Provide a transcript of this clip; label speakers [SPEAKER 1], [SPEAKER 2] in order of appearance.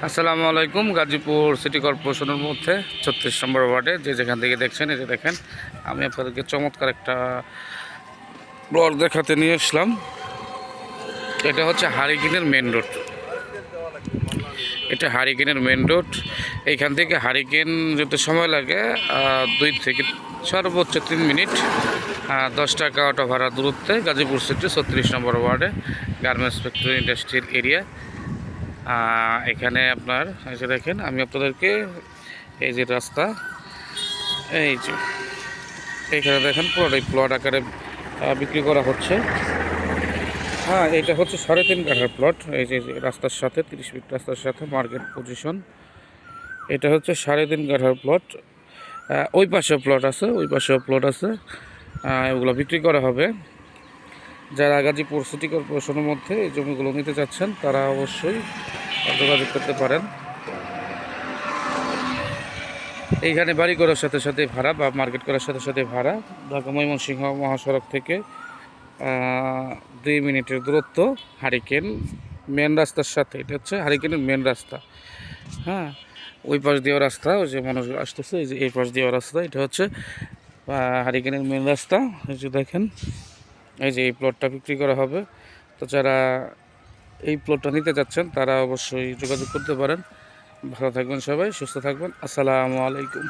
[SPEAKER 1] আসসালামু আলাইকুম। গাজীপুর সিটি কর্পোরেশনের মধ্যে ৩৬ নম্বর ওয়ার্ডে যে যেখান থেকে দেখছেন, এই যে দেখেন, আমি আপনাদেরকে চমৎকার একটা প্লট দেখাতে নিয়ে আসলাম। এটা হচ্ছে হারিকেনের মেন রোড। এটা হারিকেনের মেন রোড। এইখান থেকে হারিকেন যেতে সময় লাগে 2 থেকে সর্বোচ্চ 3 মিনিট। 10 টাকা অটো ভাড়া দূরত্বে গাজীপুর সিটি ৩৬ নম্বর ওয়ার্ডে গার্মেন্টস ফ্যাক্টরি ইন্ডাস্ট্রিয়াল এরিয়া। এখানে আপনার এই যে দেখেন, আমি আপনাদেরকে এই যে রাস্তা, এই যে এইখানে দেখেন পুরোটাই প্লট আকারে বিক্রি করা হচ্ছে। এটা হচ্ছে 3.5 কাঠার প্লট। এই যে রাস্তার সাথে 30 ফিট রাস্তার সাথে মার্কেট পজিশন। এটা হচ্ছে 3.5 কাঠার প্লট। ওই পাশেও প্লট আছে, ওই পাশেও প্লট আছে। এগুলো বিক্রি করা হবে। যারা গাজীপুর সিটি কর্পোরেশনের মধ্যে এই জমিগুলো নিতে চাচ্ছেন তারা অবশ্যই যোগাযোগ করতে পারেন। এইখানে বাড়ি করার সাথে সাথে ভাড়া বা মার্কেট করার সাথে সাথে ভাড়া। ঢাকা ময়মনসিংহ মহাসড়ক থেকে 2 মিনিটের দূরত্ব হারিকেন মেন রাস্তার সাথে। এটা হচ্ছে হারিকেনের মেন রাস্তা। ওই পাশ দিয়েও রাস্তা, ওই যে মানুষ আসতেছে, এই যে এই পাশ দিয়েও রাস্তা। এটা হচ্ছে হারিকেনের মেন রাস্তা। এই যে দেখেন, এই যে এই প্লটটা বিক্রি করা হবে। তো যারা এই প্লটটা নিতে যাচ্ছেন তারা অবশ্যই যোগাযোগ করতে পারেন। ভালো থাকবেন সবাই, সুস্থ থাকবেন। আসসালামু আলাইকুম।